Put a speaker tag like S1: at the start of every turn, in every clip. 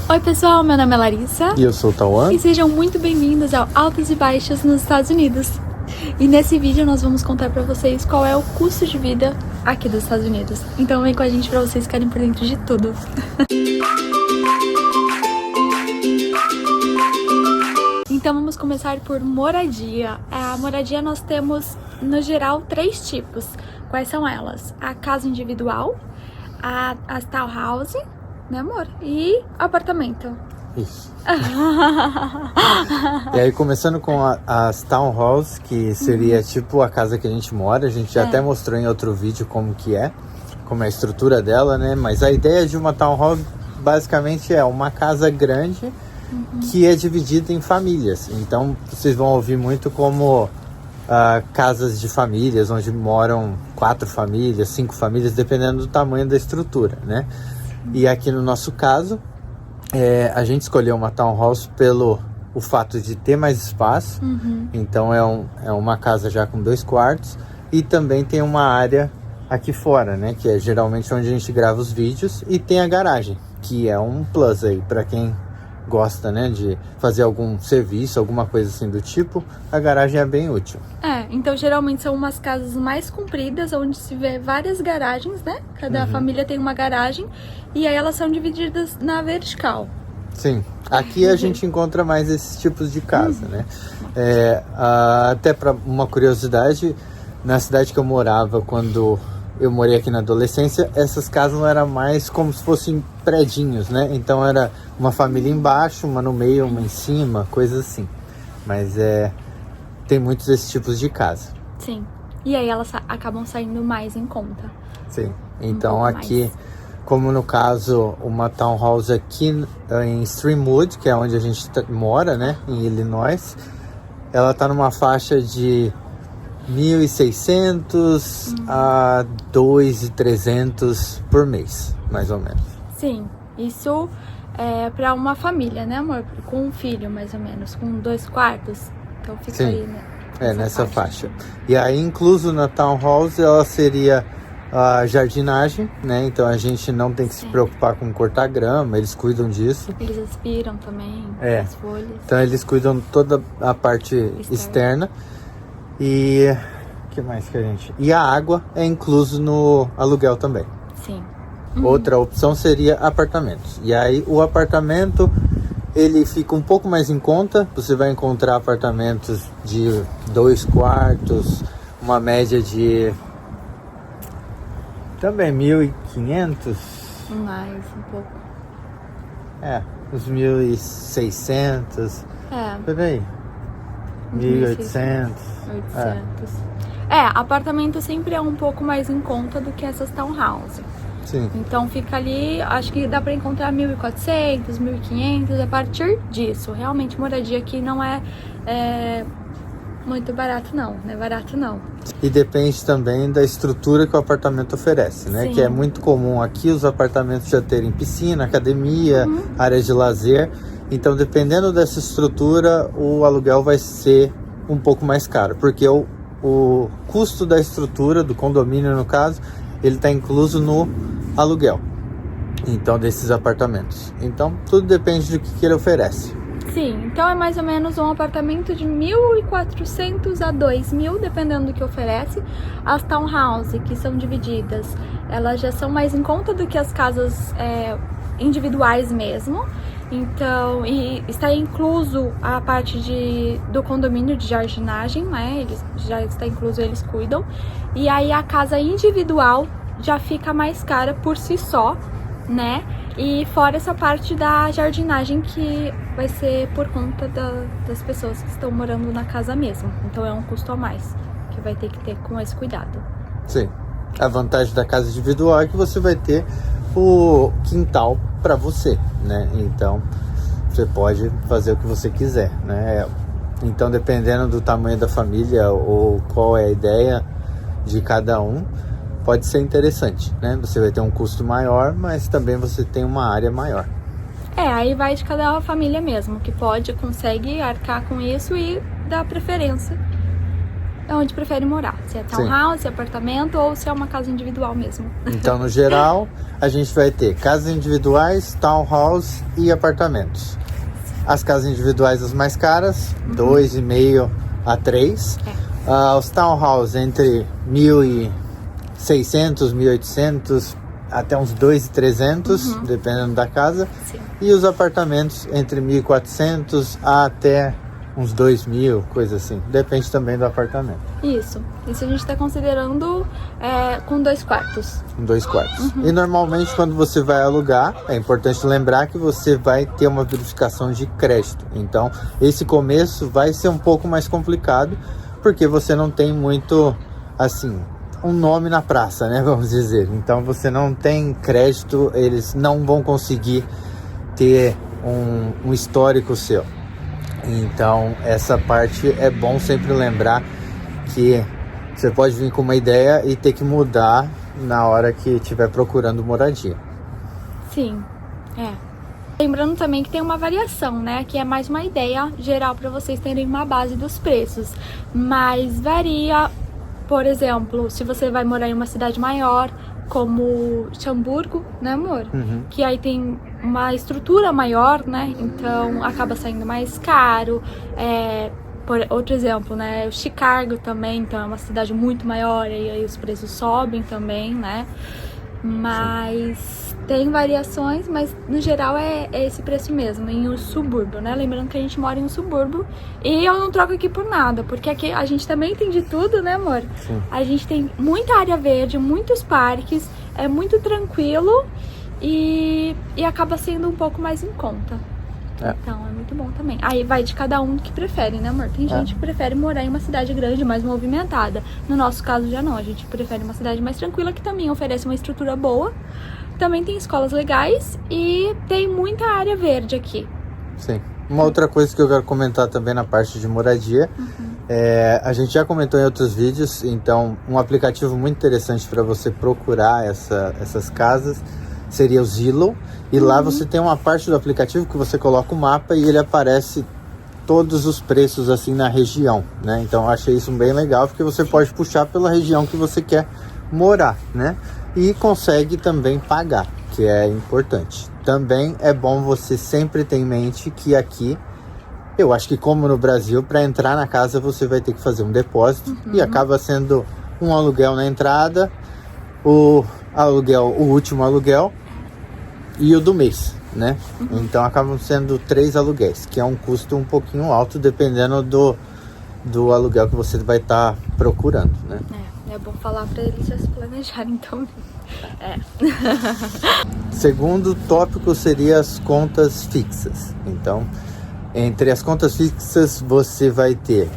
S1: Oi pessoal, meu nome é Larissa.
S2: E eu sou o Tauan.
S1: E sejam muito bem-vindos ao Altos e Baixos nos Estados Unidos. E nesse vídeo nós vamos contar pra vocês qual é o custo de vida aqui dos Estados Unidos. Então vem com a gente pra vocês ficarem por dentro de tudo. Então vamos começar por moradia. A moradia nós temos, no geral, 3 tipos. Quais são elas? A casa individual, as townhouse, né amor? E apartamento.
S2: Isso. E aí começando com as townhouse, que seria tipo a casa que a gente mora. A gente já até mostrou em outro vídeo como é a estrutura dela, né? Mas a ideia de uma townhouse basicamente é uma casa grande que é dividida em famílias. Então vocês vão ouvir muito como casas de famílias, onde moram 4 famílias, 5 famílias, dependendo do tamanho da estrutura, né? E aqui no nosso caso, a gente escolheu uma townhouse pelo o fato de ter mais espaço. Então é uma casa já com 2 quartos e também tem uma área aqui fora, né? Que é geralmente onde a gente grava os vídeos, e tem a garagem, que é um plus aí para quem gosta, né, de fazer algum serviço, alguma coisa assim do tipo. A garagem é bem útil.
S1: Então geralmente são umas casas mais compridas, onde se vê várias garagens, né? Cada família tem uma garagem, e aí elas são divididas na vertical.
S2: Sim, aqui a gente encontra mais esses tipos de casa, né? Até para uma curiosidade, na cidade que eu morava, quando eu morei aqui na adolescência, essas casas não eram mais como se fossem predinhos, né? Então era uma família embaixo, uma no meio, uma em cima, coisas assim. Mas tem muitos desses tipos de casa.
S1: Sim, e aí elas acabam saindo mais em conta.
S2: Sim, então aqui, como no caso, uma townhouse aqui em Streamwood, que é onde a gente mora, né? Em Illinois, ela tá numa faixa de 1.600 a 2.300 por mês, mais ou menos.
S1: Sim, isso é para uma família, né amor? Com um filho, mais ou menos, com 2 quartos. Então fica aí, né?
S2: Nessa faixa. E aí, incluso na townhouse, ela seria a jardinagem, né? Então a gente não tem que se preocupar com cortar grama, eles cuidam disso.
S1: Eles aspiram também as folhas.
S2: Então eles cuidam toda a parte externa. E que mais que a gente... E a água é incluso no aluguel também.
S1: Sim.
S2: Outra opção seria apartamentos. E aí o apartamento, ele fica um pouco mais em conta. Você vai encontrar apartamentos de 2 quartos, uma média de também 1.500.
S1: Mais um pouco.
S2: Uns 1.600. Por aí. 1.800.
S1: Apartamento sempre é um pouco mais em conta do que essas townhouse.
S2: Sim.
S1: Então fica ali, acho que dá pra encontrar 1.400, 1.500, a partir disso. Realmente moradia aqui não é muito barato não, não é barato não.
S2: E depende também da estrutura que o apartamento oferece, né?
S1: Sim.
S2: Que é muito comum aqui os apartamentos já terem piscina, academia, áreas de lazer. Então, dependendo dessa estrutura, o aluguel vai ser um pouco mais caro, porque o custo da estrutura, do condomínio no caso, ele está incluso no aluguel, então, desses apartamentos. Então, tudo depende do que ele oferece.
S1: Sim, então é mais ou menos um apartamento de 1.400 a 2.000, dependendo do que oferece. As townhouse, que são divididas, elas já são mais em conta do que as casas individuais mesmo. Então, e está incluso a parte do condomínio de jardinagem, né? Eles já está incluso, eles cuidam. E aí a casa individual já fica mais cara por si só, né? E fora essa parte da jardinagem, que vai ser por conta das pessoas que estão morando na casa mesmo. Então é um custo a mais que vai ter que ter com esse cuidado.
S2: Sim. A vantagem da casa individual é que você vai ter o quintal para você, né? Então você pode fazer o que você quiser, né? Então, dependendo do tamanho da família ou qual é a ideia de cada um, pode ser interessante, né? Você vai ter um custo maior, mas também você tem uma área maior.
S1: Aí vai de cada família mesmo, que consegue arcar com isso e dá preferência onde prefere morar. Se é townhouse, se é apartamento ou se é uma casa individual mesmo.
S2: Então, no geral, a gente vai ter casas individuais, townhouse e apartamentos. As casas individuais as mais caras, 2,5 a 3. Os townhouse entre 1.600, 1.800 até uns 2.300, dependendo da casa.
S1: Sim.
S2: E os apartamentos entre 1.400 até uns 2.000, coisa assim. Depende também do apartamento.
S1: Isso a gente está considerando com 2 quartos.
S2: Com 2 quartos. E normalmente quando você vai alugar, é importante lembrar que você vai ter uma verificação de crédito. Então, esse começo vai ser um pouco mais complicado, porque você não tem muito, assim, um nome na praça, né, vamos dizer. Então, você não tem crédito, eles não vão conseguir ter um histórico seu. Então, essa parte é bom sempre lembrar que você pode vir com uma ideia e ter que mudar na hora que estiver procurando moradia.
S1: Sim, Lembrando também que tem uma variação, né? Que é mais uma ideia geral para vocês terem uma base dos preços. Mas varia, por exemplo, se você vai morar em uma cidade maior, como Hamburgo, né, amor? Que aí tem uma estrutura maior, né? Então acaba saindo mais caro. Por outro exemplo, né? Chicago também, então é uma cidade muito maior e aí os preços sobem também, né? Mas tem variações, mas no geral é esse preço mesmo, em um subúrbio, né? Lembrando que a gente mora em um subúrbio e eu não troco aqui por nada, porque aqui a gente também tem de tudo, né, amor?
S2: Sim.
S1: A gente tem muita área verde, muitos parques, é muito tranquilo e acaba sendo um pouco mais em conta. Então é muito bom também. Aí vai de cada um que prefere, né, amor? Tem gente que prefere morar em uma cidade grande, mais movimentada. No nosso caso já não, a gente prefere uma cidade mais tranquila, que também oferece uma estrutura boa. Também tem escolas legais e tem muita área verde aqui.
S2: Sim. Uma outra coisa que eu quero comentar também na parte de moradia, a gente já comentou em outros vídeos, então um aplicativo muito interessante para você procurar essas casas seria o Zillow. E lá você tem uma parte do aplicativo que você coloca o mapa e ele aparece todos os preços assim na região, né? Então eu achei isso bem legal, porque você pode puxar pela região que você quer morar, né? E consegue também pagar, que é importante. Também é bom você sempre ter em mente que aqui, eu acho que como no Brasil, para entrar na casa você vai ter que fazer um depósito e acaba sendo um aluguel na entrada, o último aluguel e o do mês, né? Então acabam sendo 3 aluguéis, que é um custo um pouquinho alto, dependendo do aluguel que você vai estar procurando, né?
S1: É bom falar para eles já se planejarem também.
S2: Segundo tópico seria as contas fixas. Então, entre as contas fixas você vai ter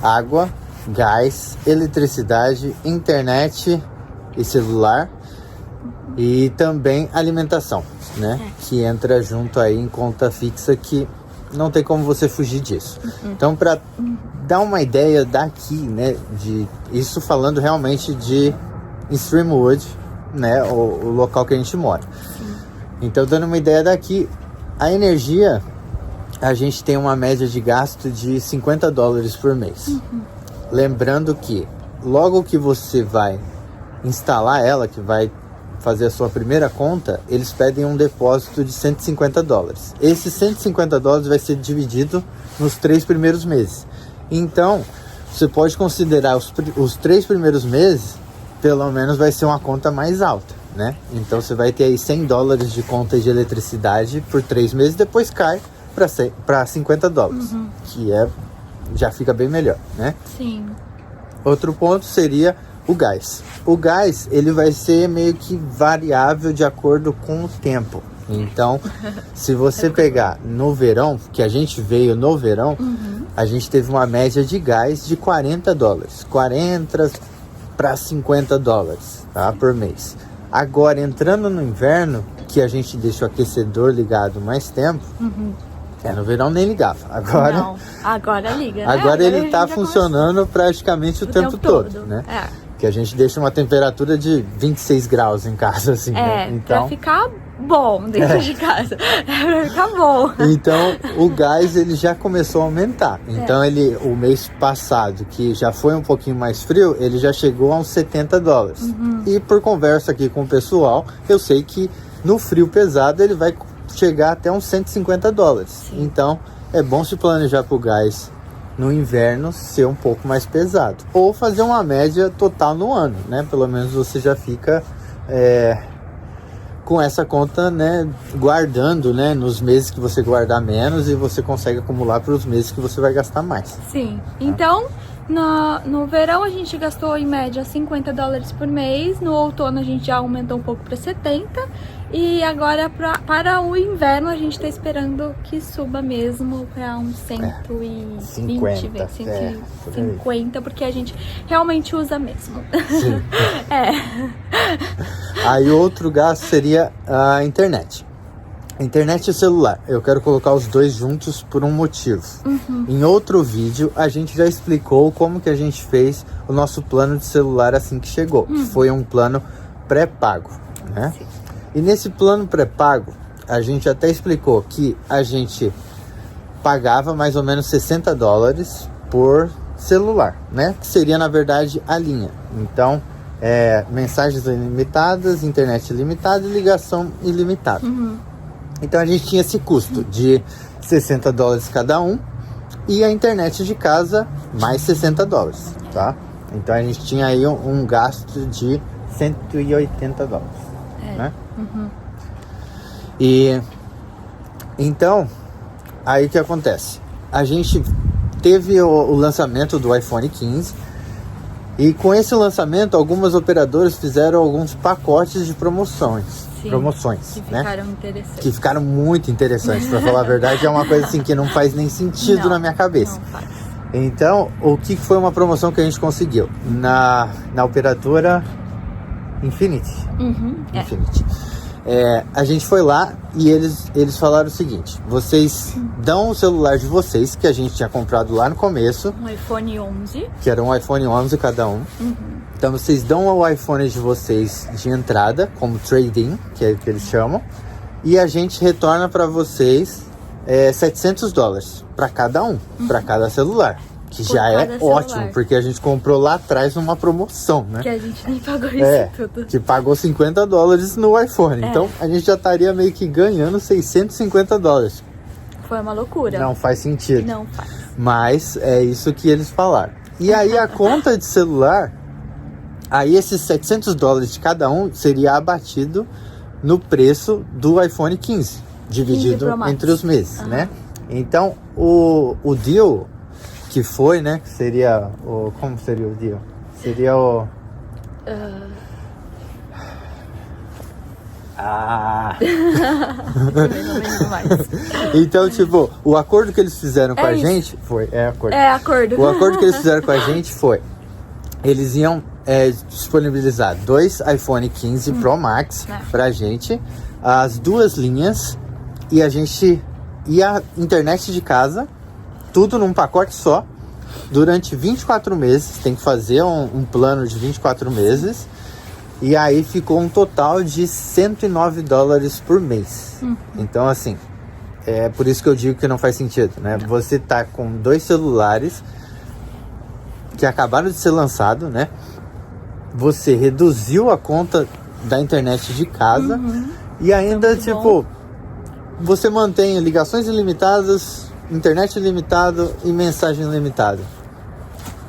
S2: água, gás, eletricidade, internet e celular e também alimentação, né? Que entra junto aí em conta fixa, que não tem como você fugir disso. Então, para dar uma ideia daqui, né, isso falando realmente de Streamwood, né, o local que a gente mora. Então, dando uma ideia daqui, a energia, a gente tem uma média de gasto de $50 por mês. Lembrando que logo que você vai instalar ela, que vai fazer a sua primeira conta, eles pedem um depósito de $150. Esse $150 vai ser dividido nos 3 primeiros meses. Então, você pode considerar os 3 primeiros meses, pelo menos vai ser uma conta mais alta, né? Então, você vai ter aí $100 de conta de eletricidade por 3 meses, depois cai para $50, que já fica bem melhor, né?
S1: Sim.
S2: Outro ponto seria o gás. O gás, ele vai ser meio que variável de acordo com o tempo. Então, se você pegar no verão, que a gente veio no verão, a gente teve uma média de gás de $40. 40 para $50, tá? Por mês. Agora, entrando no inverno, que a gente deixa o aquecedor ligado mais tempo, no verão nem ligava. Agora,
S1: Não, agora liga, né?
S2: agora ele
S1: a
S2: tá
S1: gente já
S2: funcionando praticamente o tempo todo, né? Que a gente deixa uma temperatura de 26 graus em casa, assim, né?
S1: Pra ficar bom dentro de casa. Pra ficar bom.
S2: Então, o gás, ele já começou a aumentar. Então, o mês passado, que já foi um pouquinho mais frio, ele já chegou a uns $70. E por conversa aqui com o pessoal, eu sei que no frio pesado, ele vai chegar até uns $150.
S1: Sim.
S2: Então, é bom se planejar pro gás no inverno ser um pouco mais pesado. Ou fazer uma média total no ano, né? Pelo menos você já fica com essa conta, né? Guardando, né? Nos meses que você guardar menos e você consegue acumular para os meses que você vai gastar mais.
S1: Sim. Então, no verão a gente gastou em média $50 por mês. No outono a gente já aumentou um pouco para 70. E agora para o inverno a gente tá esperando que suba mesmo para uns 120, 150, porque a gente realmente usa mesmo.
S2: Sim. Aí outro gasto seria a internet. Internet e celular. Eu quero colocar os dois juntos por um motivo. Em outro vídeo a gente já explicou como que a gente fez o nosso plano de celular assim que chegou. Foi um plano pré-pago, né?
S1: Sim.
S2: E nesse plano pré-pago, a gente até explicou que a gente pagava mais ou menos $60 por celular, né? Que seria, na verdade, a linha. Então, mensagens ilimitadas, internet ilimitada e ligação ilimitada. Então, a gente tinha esse custo de $60 cada um e a internet de casa mais $60, tá? Então, a gente tinha aí um gasto de $180, né? E então, aí que acontece? A gente teve o lançamento do iPhone 15 e com esse lançamento algumas operadoras fizeram alguns pacotes de promoções.
S1: Sim,
S2: promoções,
S1: que
S2: né?
S1: ficaram interessantes.
S2: Que ficaram muito interessantes, para falar a verdade, é uma coisa assim que não faz nem sentido na minha cabeça.
S1: Não faz.
S2: Então, o que foi uma promoção que a gente conseguiu? Na operadora Infinity. Infinity. A gente foi lá e eles falaram o seguinte: vocês dão o celular de vocês, que a gente tinha comprado lá no começo,
S1: Um iPhone 11.
S2: que era um iPhone 11 cada um. Então vocês dão o iPhone de vocês de entrada, como trade-in, que é o que eles chamam, e a gente retorna para vocês $700 para cada um, para cada celular. Que
S1: Por
S2: já é
S1: cada celular.
S2: ótimo, porque a gente comprou lá atrás numa promoção, né?
S1: Que a gente nem pagou isso tudo.
S2: Que pagou $50 no iPhone. Então a gente já estaria meio que ganhando $650.
S1: Foi uma loucura.
S2: Não faz sentido.
S1: Não faz.
S2: Mas é isso que eles falaram. E aí a conta de celular, aí esses $700 de cada um seria abatido no preço do iPhone 15, dividido entre os meses, né? Então o deal que foi, né? Que seria o... Como seria o deal? Seria o...
S1: Não lembro mais.
S2: Então, tipo, o acordo que eles fizeram com a gente foi... acordo.
S1: Acordo.
S2: O acordo que eles fizeram com a gente foi... Eles iam disponibilizar 2 iPhone 15 Pro Max pra gente, as 2 linhas e a gente ia internet de casa, tudo num pacote só, durante 24 meses. Tem que fazer um plano de 24 meses. E aí ficou um total de $109 por mês. Então, assim, é por isso que eu digo que não faz sentido, né? Você tá com 2 celulares que acabaram de ser lançados, né? Você reduziu a conta da internet de casa e ainda, tipo, você mantém ligações ilimitadas, internet ilimitada e mensagem ilimitada.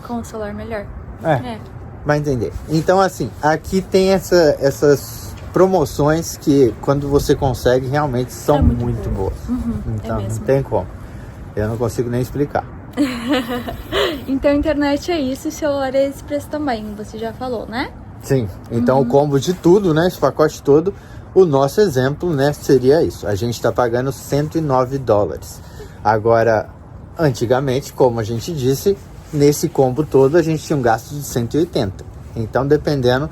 S1: Com o celular melhor.
S2: Vai entender. Então, assim, aqui tem essas promoções que, quando você consegue, realmente são muito boas. Então, não tem como. Eu não consigo nem explicar.
S1: Então, internet é isso e celular é esse preço também, você já falou, né?
S2: Sim. Então, o combo de tudo, né? Esse pacote todo, o nosso exemplo, né? Seria isso. A gente tá pagando $109. Agora, antigamente, como a gente disse, nesse combo todo a gente tinha um gasto de 180. Então, dependendo,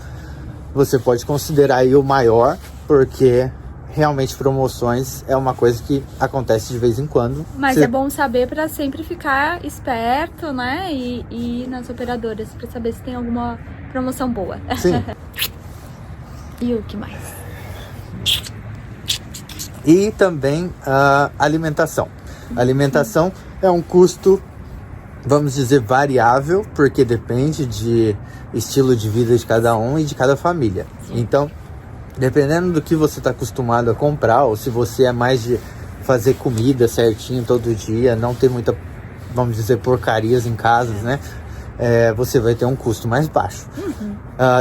S2: você pode considerar aí o maior, porque realmente promoções é uma coisa que acontece de vez em quando.
S1: Mas é bom saber para sempre ficar esperto, né? E ir nas operadoras para saber se tem alguma promoção boa.
S2: Sim.
S1: E o que mais?
S2: E também a alimentação. A alimentação é um custo, vamos dizer, variável, porque depende de estilo de vida de cada um e de cada família. Sim. Então, dependendo do que você está acostumado a comprar, ou se você é mais de fazer comida certinho todo dia, não ter muita, vamos dizer, porcarias em casas, né? Você vai ter um custo mais baixo.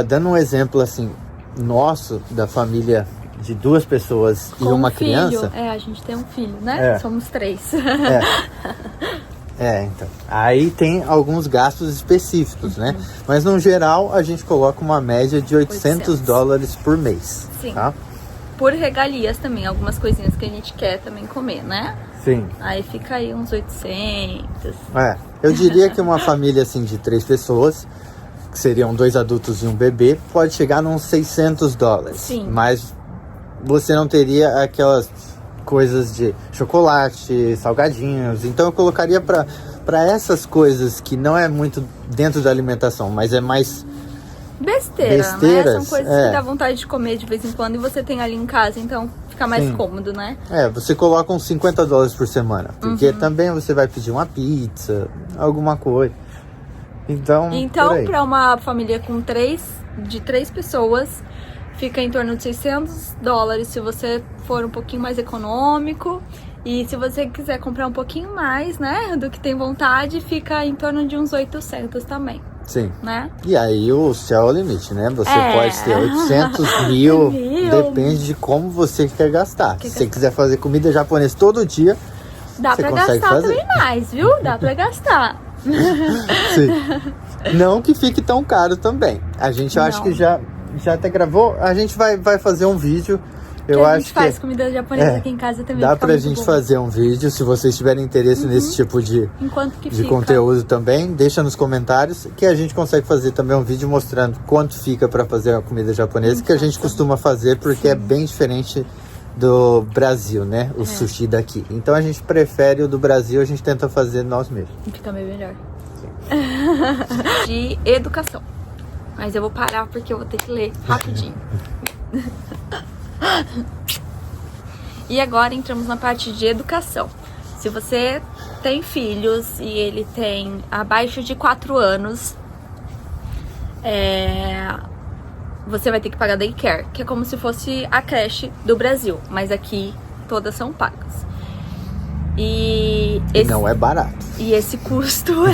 S2: Dando um exemplo assim, nosso, da família de 2 pessoas e uma criança.
S1: A gente tem um filho, né? Somos 3.
S2: Então. Aí tem alguns gastos específicos, né? Mas no geral a gente coloca uma média de $800 por mês.
S1: Sim.
S2: Tá?
S1: Por regalias também, algumas coisinhas que a gente quer também comer, né?
S2: Sim.
S1: Aí fica aí uns 800.
S2: Eu diria que uma família assim de 3 pessoas, que seriam 2 adultos e um bebê, pode chegar nos $600.
S1: Sim.
S2: Mas você não teria aquelas coisas de chocolate, salgadinhos. Então eu colocaria para essas coisas que não é muito dentro da alimentação, mas é mais
S1: besteiras, né? São coisas que dá vontade de comer de vez em quando e você tem ali em casa, então fica mais cômodo, né?
S2: Você coloca uns $50 por semana, porque também você vai pedir uma pizza, alguma coisa. Então
S1: para uma família com 3 pessoas, fica em torno de $600 se você for um pouquinho mais econômico. E se você quiser comprar um pouquinho mais, né, do que tem vontade, fica em torno de uns 800 também.
S2: Sim.
S1: Né?
S2: E aí o céu é o limite, né? Você pode ter 800 mil, depende de como você quer gastar. Se você quiser fazer comida japonesa todo dia,
S1: dá pra gastar também mais, viu? Dá pra gastar.
S2: Sim. Não que fique tão caro também. A gente acho que já até gravou. A gente vai fazer um vídeo.
S1: A gente faz comida japonesa aqui em casa também.
S2: Dá pra gente fazer um vídeo. Se vocês tiverem interesse nesse tipo de conteúdo também, deixa nos comentários que a gente consegue fazer também um vídeo mostrando quanto fica pra fazer a comida japonesa, que a gente costuma fazer porque é bem diferente do Brasil, né? O sushi daqui. Então a gente prefere o do Brasil, a gente tenta fazer nós mesmos.
S1: Fica meio melhor. De educação. Mas eu vou parar porque eu vou ter que ler rapidinho. E agora entramos na parte de educação. Se você tem filhos e ele tem abaixo de 4 anos, você vai ter que pagar daycare, que é como se fosse a creche do Brasil, mas aqui todas são pagas. E
S2: não é barato.
S1: E esse custo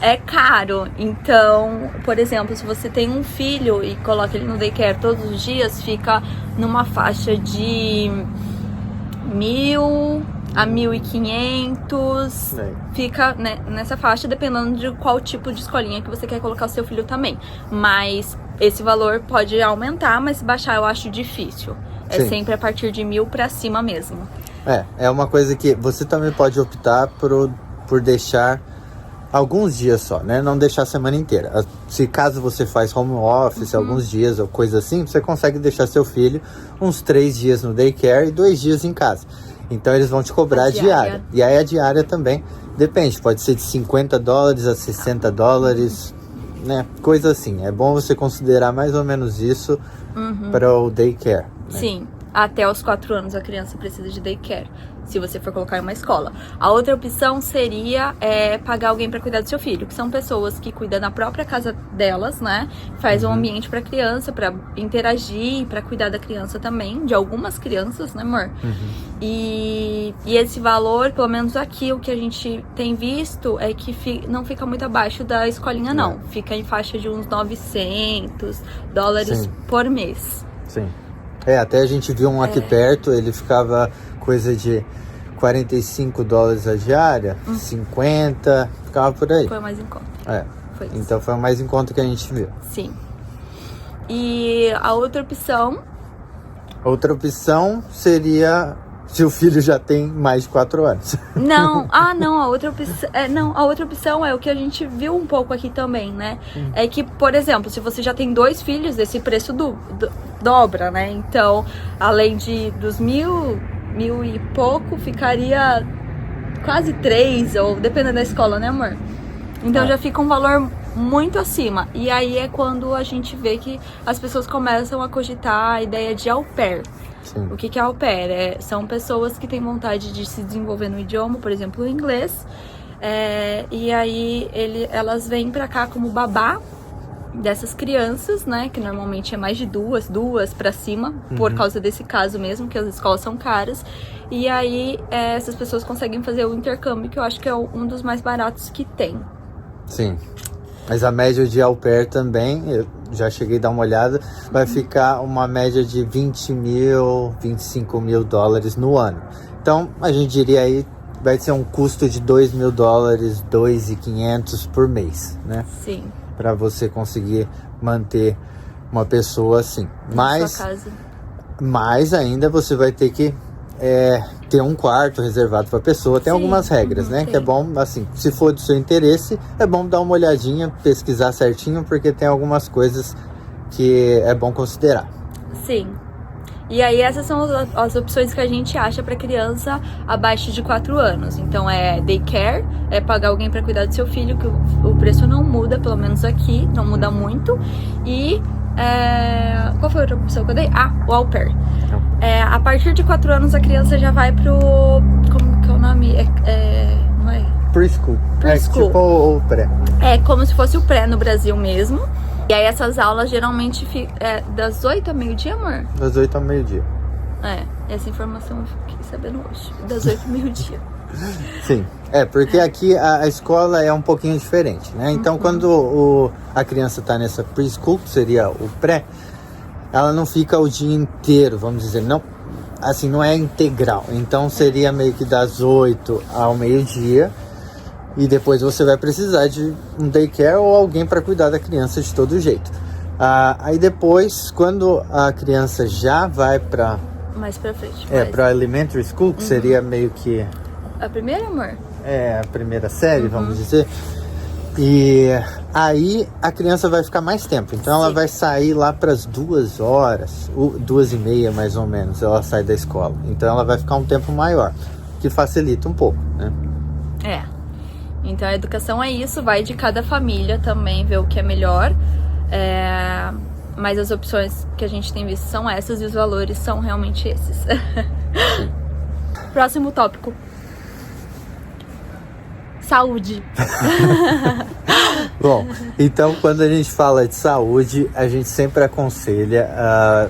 S1: é caro. Então, por exemplo, se você tem um filho e coloca ele no daycare todos os dias, fica numa faixa de 1.000 a 1.500. Fica, né, nessa faixa, dependendo de qual tipo de escolinha que você quer colocar o seu filho também. Mas esse valor pode aumentar, mas se baixar eu acho difícil. É sempre a partir de 1.000 pra cima mesmo.
S2: É uma coisa que você também pode optar por deixar alguns dias só, né? Não deixar a semana inteira. Se caso você faz home office, alguns dias ou coisa assim, você consegue deixar seu filho uns 3 dias no daycare e 2 dias em casa. Então eles vão te cobrar a diária. E aí a diária também depende, pode ser de $50 a $60, né? Coisa assim. É bom você considerar mais ou menos isso para o daycare. Né?
S1: Sim. Até os 4 anos a criança precisa de daycare, se você for colocar em uma escola. A outra opção seria pagar alguém para cuidar do seu filho, que são pessoas que cuidam na própria casa delas, né? Faz um ambiente para criança, para interagir, para cuidar da criança também, de algumas crianças, né, amor? E esse valor, pelo menos aqui, o que a gente tem visto é que não fica muito abaixo da escolinha, não. Fica em faixa de uns $900 por mês.
S2: Sim. Até a gente viu um aqui perto, ele ficava coisa de $45 a diária, 50, ficava por aí.
S1: Foi mais em conta. Foi isso.
S2: Então foi o mais em conta que a gente viu.
S1: Sim. E a outra opção?
S2: Outra opção seria se o filho já tem mais de 4 anos.
S1: Não, a outra opção, a outra opção é o que a gente viu um pouco aqui também, né? É que, por exemplo, se você já tem 2 filhos, esse preço dobra, né? Então, além dos 1.000 e pouco, ficaria quase 3, ou dependendo da escola, né, amor? Então já fica um valor muito acima. E aí é quando a gente vê que as pessoas começam a cogitar a ideia de au pair.
S2: Sim.
S1: O que é au pair? São pessoas que têm vontade de se desenvolver no idioma, por exemplo, o inglês. E aí elas vêm pra cá como babá dessas crianças, né? Que normalmente é mais de duas pra cima, por causa desse caso mesmo, que as escolas são caras. E aí essas pessoas conseguem fazer o intercâmbio, que eu acho que é um dos mais baratos que tem.
S2: Sim. Mas a média de au pair também, eu já cheguei a dar uma olhada, vai ficar uma média de 20 mil, 25 mil dólares no ano. Então, a gente diria aí, vai ser um custo de 2 mil dólares, 2.500 por mês, né?
S1: Sim.
S2: Para você conseguir manter uma pessoa assim.
S1: Na sua casa.
S2: Mas ainda você vai ter que ter um quarto reservado para a pessoa. Tem algumas regras, né?
S1: Tem.
S2: Que é bom, assim, se for do seu interesse, é bom dar uma olhadinha, pesquisar certinho, porque tem algumas coisas que é bom considerar.
S1: Sim. E aí essas são as opções que a gente acha para criança abaixo de 4 anos. Então é daycare, é pagar alguém para cuidar do seu filho, que o preço não muda, pelo menos aqui, não muda muito. E qual foi a outra opção que eu dei? O au pair. A partir de 4 anos a criança já vai pro... Como que é o nome? Não é?
S2: Preschool.
S1: Preschool.
S2: Tipo o pré.
S1: É como se fosse o pré no Brasil mesmo. E aí essas aulas geralmente ficam das 8 ao meio-dia, amor?
S2: Das 8 ao meio-dia.
S1: Essa informação eu fiquei sabendo hoje. Das 8 ao meio-dia.
S2: Sim, porque aqui a escola é um pouquinho diferente, né? Então quando a criança está nessa preschool, que seria o pré, ela não fica o dia inteiro, vamos dizer, não, assim, não é integral. Então seria meio que das 8 ao meio-dia. E depois você vai precisar de um daycare ou alguém para cuidar da criança de todo jeito. Aí depois, quando a criança já vai para...
S1: Mais pra frente.
S2: para elementary school, que seria meio que...
S1: A primeira, amor?
S2: a primeira série, vamos dizer. E aí a criança vai ficar mais tempo. Então ela vai sair lá para as 2 horas, 2h30 mais ou menos, ela sai da escola. Então ela vai ficar um tempo maior, que facilita um pouco, né?
S1: Então a educação é isso, vai de cada família também ver o que é melhor. Mas as opções que a gente tem visto são essas e os valores são realmente esses. Próximo tópico. Saúde.
S2: Bom, então quando a gente fala de saúde, a gente sempre aconselha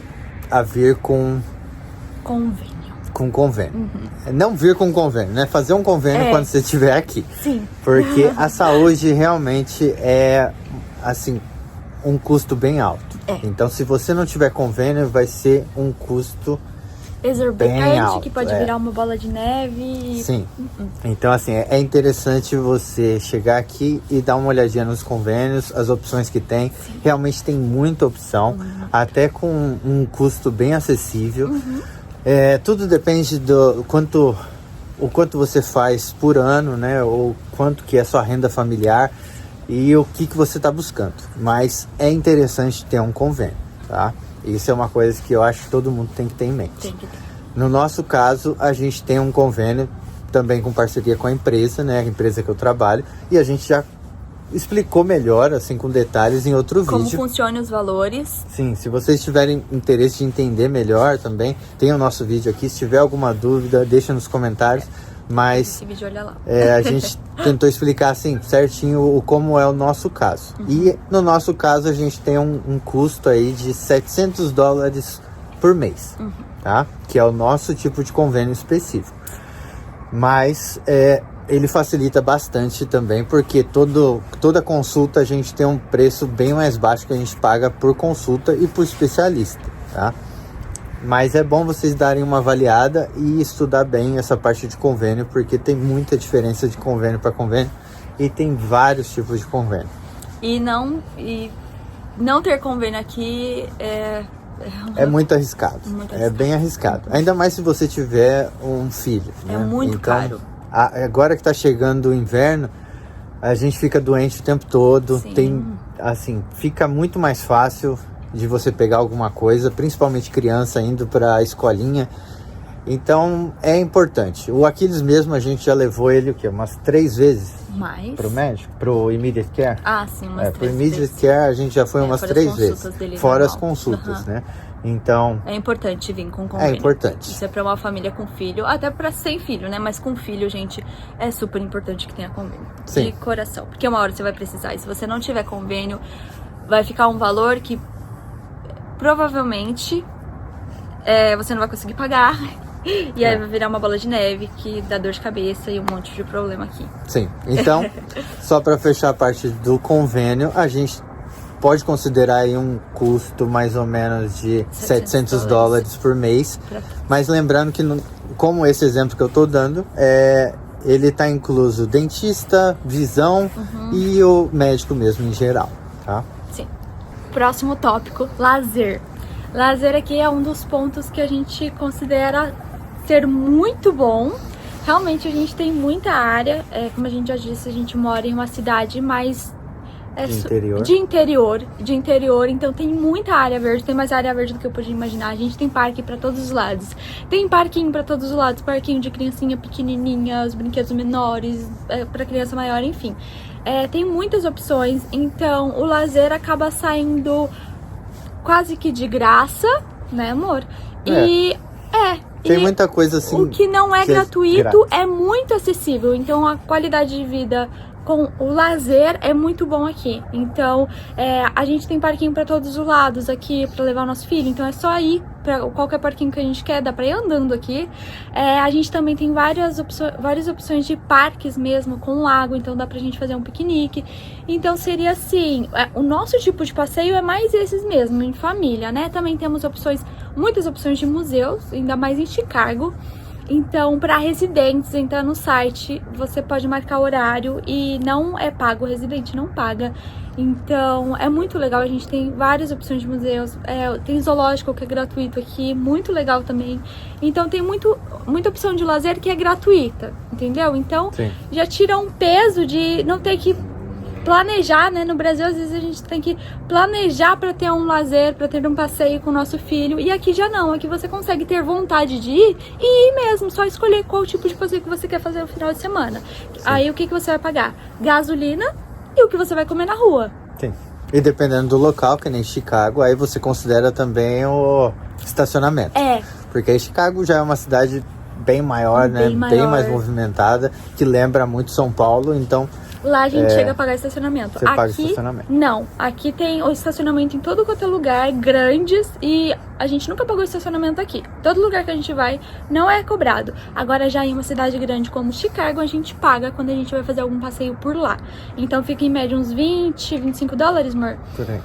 S2: a vir com
S1: Convênio.
S2: Com convênio. Não vir com convênio, né? Fazer um convênio quando você estiver aqui.
S1: Sim.
S2: Porque a saúde realmente é, assim, um custo bem alto. Então, se você não tiver convênio, vai ser um custo bem alto,
S1: que pode virar uma bola de neve.
S2: Sim. Então, assim, é interessante você chegar aqui e dar uma olhadinha nos convênios, as opções que tem. Sim. Realmente tem muita opção, até com um custo bem acessível. Tudo depende do quanto você faz por ano, né? Ou quanto que é a sua renda familiar e o que você está buscando. Mas é interessante ter um convênio, tá? Isso é uma coisa que eu acho que todo mundo tem que ter em mente.
S1: Tem que ter.
S2: No nosso caso, a gente tem um convênio também com parceria com a empresa, né? A empresa que eu trabalho. E a gente já explicou melhor, assim, com detalhes em outro vídeo.
S1: Como funcionam os valores.
S2: Sim, se vocês tiverem interesse de entender melhor também, tem o nosso vídeo aqui. Se tiver alguma dúvida, deixa nos comentários. Mas
S1: esse vídeo, olha lá.
S2: A gente tentou explicar assim certinho como é o nosso caso. E no nosso caso a gente tem um custo aí de $700 por mês, tá? Que é o nosso tipo de convênio específico. Mas ele facilita bastante também, porque toda consulta a gente tem um preço bem mais baixo que a gente paga por consulta e por especialista, tá? Mas é bom vocês darem uma avaliada e estudar bem essa parte de convênio, porque tem muita diferença de convênio para convênio e tem vários tipos de convênio.
S1: E não ter convênio aqui
S2: é muito arriscado. É bem arriscado. Ainda mais se você tiver um filho.
S1: É,
S2: né?
S1: muito caro.
S2: Agora que está chegando o inverno, a gente fica doente o tempo todo.
S1: Sim.
S2: Fica muito mais fácil de você pegar alguma coisa, principalmente criança indo para a escolinha. Então é importante. O Aquiles mesmo, a gente já levou ele o quê? Umas 3 vezes
S1: Mais?
S2: pro médico, pro Immediate Care.
S1: Ah, sim, umas
S2: Pro
S1: 3
S2: Immediate
S1: vezes.
S2: Care a gente já foi umas
S1: fora
S2: 3
S1: as
S2: vezes.
S1: consultas dele
S2: Fora as
S1: normal.
S2: consultas, né? Então,
S1: É importante vir com convênio.
S2: é importante.
S1: Isso é pra uma família com filho, até pra sem filho, né? Mas com filho, gente, é super importante que tenha convênio.
S2: Sim.
S1: De coração. Porque uma hora você vai precisar. E se você não tiver convênio, vai ficar um valor que provavelmente você não vai conseguir pagar. E aí vai virar uma bola de neve que dá dor de cabeça e um monte de problema aqui.
S2: Sim. Então, só para fechar a parte do convênio, a gente pode considerar aí um custo mais ou menos de $700 por mês. Mas lembrando que, como esse exemplo que eu tô dando, ele tá incluso dentista, visão e o médico mesmo em geral, tá?
S1: Sim. Próximo tópico, lazer. Lazer aqui é um dos pontos que a gente considera ser muito bom. Realmente a gente tem muita área, como a gente já disse, a gente mora em uma cidade mais de interior, então tem muita área verde, tem mais área verde do que eu podia imaginar. A gente tem parque pra todos os lados, tem parquinho pra todos os lados, parquinho de criancinha pequenininha, os brinquedos menores, pra criança maior, enfim. Tem muitas opções, então o lazer acaba saindo quase que de graça, né, amor?
S2: Tem muita coisa assim.
S1: O que não é gratuito
S2: é
S1: muito acessível. Então a qualidade de vida com o lazer é muito bom aqui. Então a gente tem parquinho pra todos os lados aqui pra levar o nosso filho. Então é só ir pra qualquer parquinho que a gente quer, dá pra ir andando aqui. A gente também tem várias opções de parques mesmo com lago, então dá pra gente fazer um piquenique. Então seria assim, o nosso tipo de passeio é mais esses mesmo, em família, né? Também temos muitas opções de museus, ainda mais em Chicago. Então, para residentes, entrar no site, você pode marcar horário e não é pago, o residente não paga. Então, é muito legal, a gente tem várias opções de museus, tem zoológico que é gratuito aqui, muito legal também. Então, tem muita opção de lazer que é gratuita, entendeu? Então, já tira um peso de não ter que planejar, né? No Brasil, às vezes a gente tem que planejar para ter um lazer, para ter um passeio com o nosso filho. E aqui já não, aqui você consegue ter vontade de ir e ir mesmo, só escolher qual tipo de passeio que você quer fazer no final de semana. Sim. Aí o que você vai pagar? Gasolina e o que você vai comer na rua.
S2: Sim. E dependendo do local, que nem Chicago, aí você considera também o estacionamento. Porque aí Chicago já é uma cidade bem maior, né? Bem mais movimentada, que lembra muito São Paulo, então
S1: lá a gente chega a pagar estacionamento.
S2: Você paga estacionamento?
S1: Não. Aqui tem o estacionamento em todo quanto é lugar, grandes, e a gente nunca pagou estacionamento aqui. Todo lugar que a gente vai não é cobrado. Agora já em uma cidade grande como Chicago, a gente paga quando a gente vai fazer algum passeio por lá. Então fica em média uns $20-25, amor?
S2: Por aí.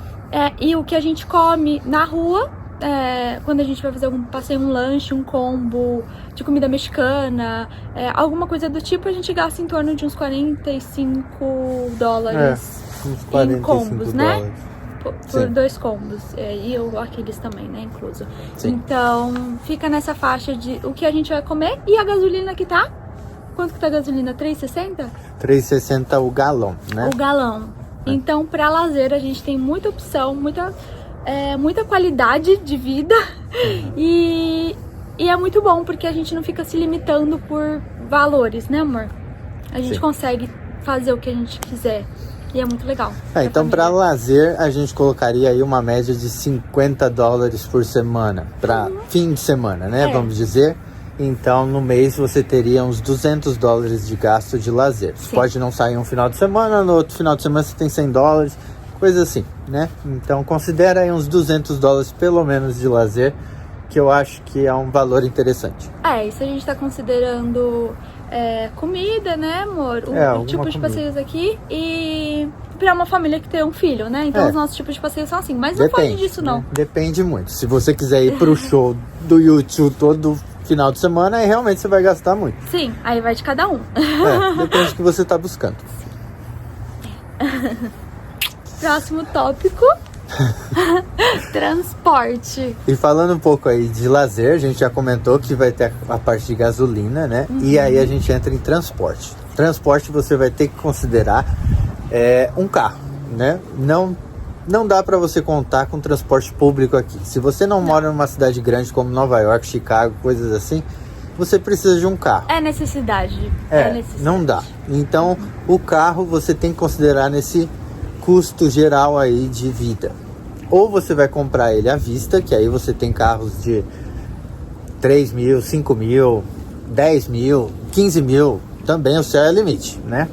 S1: E o que a gente come na rua, quando a gente vai fazer algum passeio, um lanche, um combo de comida mexicana, alguma coisa do tipo, a gente gasta em torno de uns $45
S2: uns 45
S1: em combos, né?
S2: dólares.
S1: Por 2 combos. E aqueles também, né? Incluso.
S2: Sim.
S1: Então, fica nessa faixa de o que a gente vai comer e a gasolina que tá. Quanto que tá a gasolina? $3,60?
S2: $3,60 o galão, né?
S1: O galão. Então, pra lazer, a gente tem muita opção, muita qualidade de vida e é muito bom porque a gente não fica se limitando por valores, né, amor? A gente consegue fazer o que a gente quiser e é muito legal.
S2: Então, para lazer, a gente colocaria aí uma média de $50 por semana, para fim de semana, né? Vamos dizer. Então, no mês você teria uns $200 de gasto de lazer. Você pode não sair um final de semana, no outro final de semana você tem $100. Coisa assim, né? Então considera aí uns $200 pelo menos de lazer, que eu acho que é um valor interessante.
S1: Isso a gente tá considerando comida, né, amor? O tipo de passeios aqui e pra uma família que tem um filho, né? Então os nossos tipos de passeios são assim, mas não foge disso não.
S2: Depende muito. Se você quiser ir pro show do YouTube todo final de semana, aí realmente você vai gastar muito.
S1: Sim, aí vai de cada um.
S2: Depende do que você tá buscando.
S1: Próximo tópico, transporte.
S2: E falando um pouco aí de lazer, a gente já comentou que vai ter a parte de gasolina, né? E aí a gente entra em transporte. Transporte você vai ter que considerar um carro, né? Não dá para você contar com transporte público aqui. Se você não mora numa cidade grande como Nova York, Chicago, coisas assim, você precisa de um carro.
S1: É necessidade.
S2: Não dá. Então, o carro você tem que considerar nesse custo geral aí de vida. Ou você vai comprar ele à vista, que aí você tem carros de 3 mil, 5 mil, 10 mil, 15 mil. Também o céu é limite, né?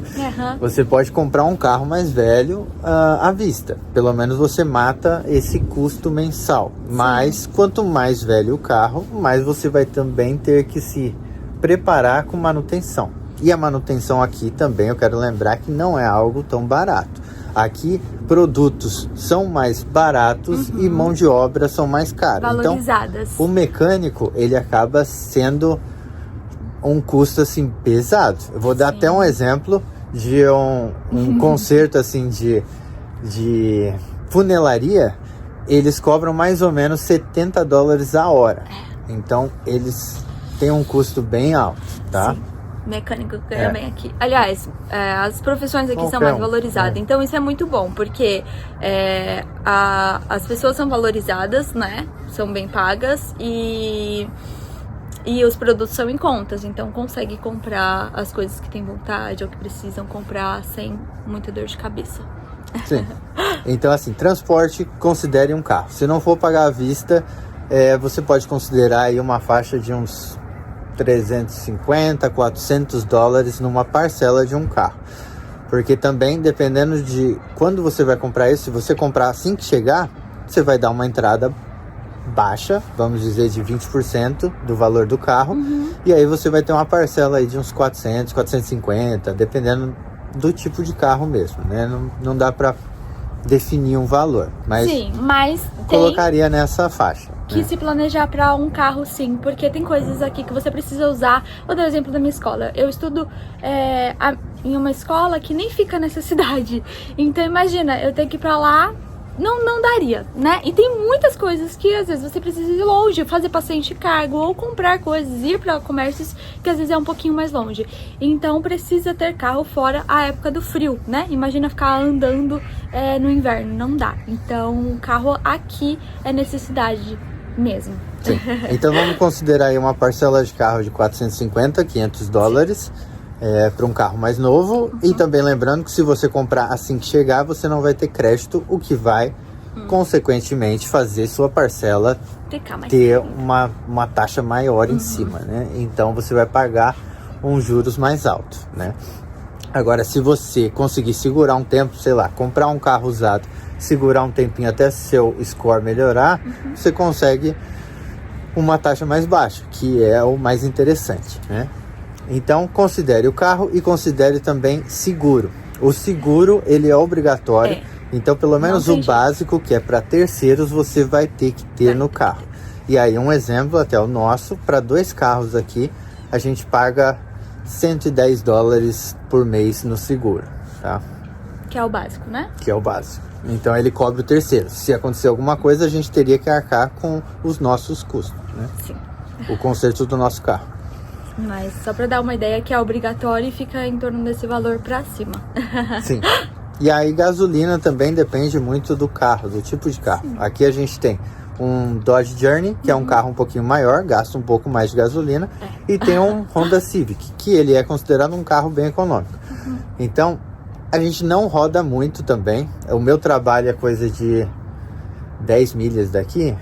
S2: Você pode comprar um carro mais velho à vista. Pelo menos você mata esse custo mensal. Mas quanto mais velho o carro, mais você vai também ter que se preparar com manutenção. E a manutenção aqui também, eu quero lembrar que não é algo tão barato. Aqui, produtos são mais baratos e mão de obra são mais caras.
S1: Valorizadas.
S2: Então, o mecânico, ele acaba sendo um custo assim pesado. Eu vou dar até um exemplo de um conserto assim de funilaria. Eles cobram mais ou menos $70 a hora. Então eles têm um custo bem alto, tá?
S1: Sim. Mecânico ganha bem aqui. Aliás, as profissões aqui são mais valorizadas. Então isso é muito bom, porque as pessoas são valorizadas, né? São bem pagas e os produtos são em contas, então consegue comprar as coisas que tem vontade ou que precisam comprar sem muita dor de cabeça.
S2: Sim. Então, assim, transporte, considere um carro. Se não for pagar à vista, você pode considerar aí uma faixa de uns $350, $400 numa parcela de um carro. Porque também, dependendo de quando você vai comprar isso, se você comprar assim que chegar, você vai dar uma entrada baixa, vamos dizer de 20% do valor do carro, e aí você vai ter uma parcela aí de uns 400, 450, dependendo do tipo de carro mesmo, né? Não dá pra definir um valor, mas,
S1: sim, mas
S2: colocaria nessa faixa.
S1: Que se planejar para um carro, sim, porque tem coisas aqui que você precisa usar. Vou dar o exemplo da minha escola. Eu estudo em uma escola que nem fica nessa cidade. Então imagina, eu tenho que ir pra lá, não daria, né? E tem muitas coisas que às vezes você precisa ir longe, fazer passeio de cargo ou comprar coisas, ir para comércios que às vezes é um pouquinho mais longe. Então precisa ter carro fora a época do frio, né? Imagina ficar andando no inverno, não dá. Então carro aqui é necessidade mesmo.
S2: Sim. Então vamos considerar aí uma parcela de carro de $450, $500 para um carro mais novo. E também lembrando que se você comprar assim que chegar, você não vai ter crédito, o que vai consequentemente fazer sua parcela ter uma taxa maior em cima, né? Então você vai pagar juros mais altos, né? Agora, se você conseguir segurar um tempo, sei lá, comprar um carro usado, segurar um tempinho até seu score melhorar, você consegue uma taxa mais baixa, que é o mais interessante, né? Então, considere o carro e considere também seguro. O seguro, ele é obrigatório. Então, pelo menos o básico, que é para terceiros, você vai ter que ter no carro. E aí, um exemplo, até o nosso, para 2 carros aqui, a gente paga $110 por mês no seguro, tá?
S1: Que é o básico, né?
S2: Que é o básico. Então, ele cobre o terceiro. Se acontecer alguma coisa, a gente teria que arcar com os nossos custos, né?
S1: Sim.
S2: O conserto do nosso carro.
S1: Mas só para dar uma ideia que é obrigatório e fica em torno desse valor para cima.
S2: Sim. E aí gasolina também depende muito do carro, do tipo de carro. Sim. Aqui a gente tem um Dodge Journey, que é um carro um pouquinho maior, gasta um pouco mais de gasolina. E tem um Honda Civic, que ele é considerado um carro bem econômico. Então, a gente não roda muito também. O meu trabalho é coisa de 10 milhas daqui,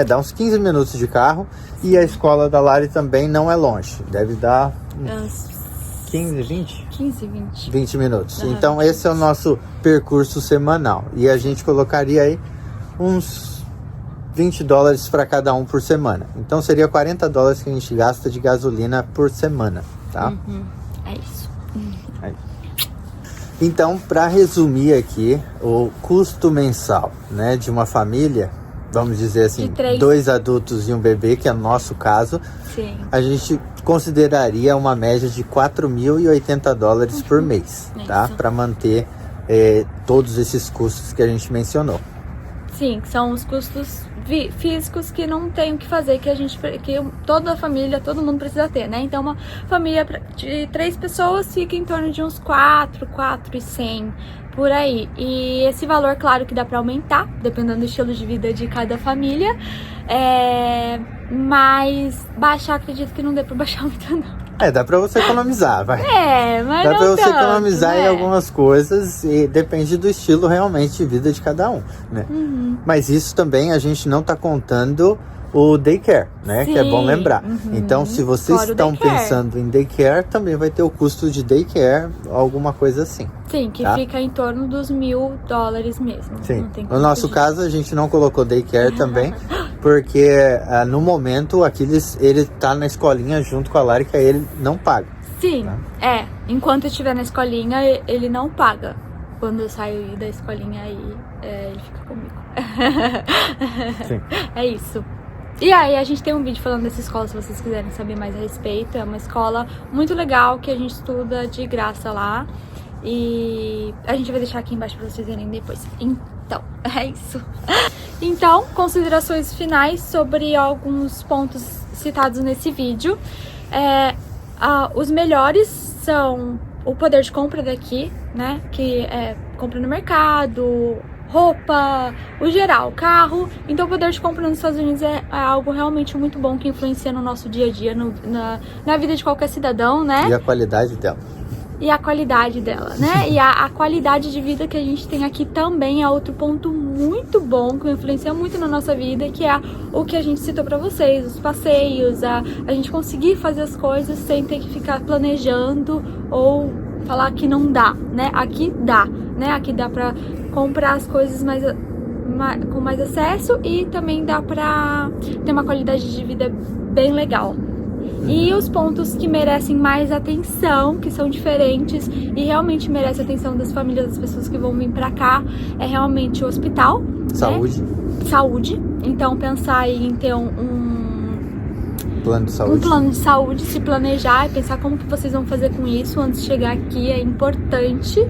S2: dá uns 15 minutos de carro. E a escola da Lari também não é longe, deve dar 15, 20?
S1: 15, 20.
S2: 20 minutos. Então esse é o nosso percurso semanal. E a gente colocaria aí uns $20 para cada um por semana. Então seria $40 que a gente gasta de gasolina por semana, tá?
S1: É isso.
S2: Então, para resumir aqui, o custo mensal, né, de uma família, vamos dizer assim, 2 adultos e um bebê, que é o nosso caso,
S1: sim,
S2: a gente consideraria uma média de $4.080 por mês, tá? Para manter todos esses custos que a gente mencionou.
S1: Sim, que são os custos físicos que não tem o que fazer, que toda a família, todo mundo precisa ter, né? Então uma família de 3 pessoas fica em torno de uns 4,100 por aí. E esse valor, claro que dá para aumentar, dependendo do estilo de vida de cada família. Mas baixar, acredito que não dê pra baixar muito, não.
S2: Dá pra você economizar, vai.
S1: Mas
S2: Dá
S1: não
S2: pra você
S1: tanto,
S2: economizar
S1: né?
S2: em algumas coisas e depende do estilo realmente de vida de cada um, né? Mas isso também a gente não tá contando o daycare, né?
S1: Sim.
S2: Que é bom lembrar. Então, se vocês
S1: Fora o
S2: estão
S1: daycare.
S2: pensando em daycare, também vai ter o custo de daycare, alguma coisa assim.
S1: Sim, que
S2: tá?
S1: fica em torno dos $1.000 mesmo.
S2: Sim.
S1: Não tem
S2: No
S1: como
S2: nosso
S1: fugir.
S2: caso, a gente não colocou daycare também, porque no momento, ele tá na escolinha junto com a Lari, que aí ele não paga.
S1: Sim, enquanto eu estiver na escolinha, ele não paga. Quando eu saio da escolinha, aí ele fica comigo.
S2: Sim.
S1: É isso. E aí, a gente tem um vídeo falando dessa escola, se vocês quiserem saber mais a respeito. É uma escola muito legal, que a gente estuda de graça lá. E a gente vai deixar aqui embaixo pra vocês verem depois. Então, é isso. Então, considerações finais sobre alguns pontos citados nesse vídeo. Os melhores são o poder de compra daqui, né? Que é compra no mercado, roupa, o geral, carro. Então o poder de compra nos Estados Unidos é algo realmente muito bom, que influencia no nosso dia a dia, na vida de qualquer cidadão, né?
S2: E a qualidade dela.
S1: E a qualidade dela, né? E a qualidade de vida que a gente tem aqui também é outro ponto muito bom, que influencia muito na nossa vida, que é o que a gente citou pra vocês, os passeios, a gente conseguir fazer as coisas sem ter que ficar planejando ou falar que não dá, né? Aqui dá, né? Aqui dá pra comprar as coisas com mais acesso e também dá pra ter uma qualidade de vida bem legal. E os pontos que merecem mais atenção, que são diferentes e realmente merecem a atenção das famílias, das pessoas que vão vir pra cá, é realmente o hospital.
S2: Saúde.
S1: Né? Saúde. Então pensar em ter um
S2: plano de saúde.
S1: Um plano de saúde, se planejar e pensar como que vocês vão fazer com isso antes de chegar aqui é importante.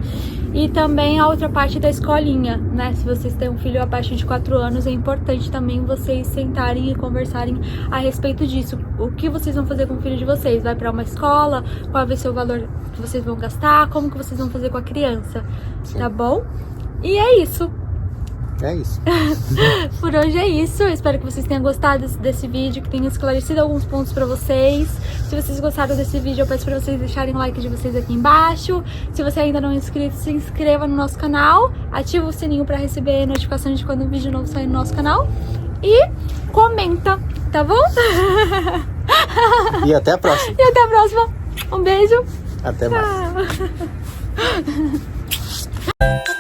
S1: E também a outra parte da escolinha, né? Se vocês têm um filho abaixo de 4 anos, é importante também vocês sentarem e conversarem a respeito disso. O que vocês vão fazer com o filho de vocês? Vai pra uma escola? Qual vai ser o valor que vocês vão gastar? Como que vocês vão fazer com a criança?
S2: Sim.
S1: Tá bom? E é isso.
S2: É isso.
S1: Por hoje é isso. Eu espero que vocês tenham gostado desse vídeo, que tenha esclarecido alguns pontos pra vocês. Se vocês gostaram desse vídeo, eu peço pra vocês deixarem o like de vocês aqui embaixo. Se você ainda não é inscrito, se inscreva no nosso canal. Ativa o sininho pra receber notificações de quando um vídeo novo sair no nosso canal. E comenta, tá bom?
S2: E até a próxima.
S1: E até a próxima. Um beijo.
S2: Até mais.
S1: Tchau.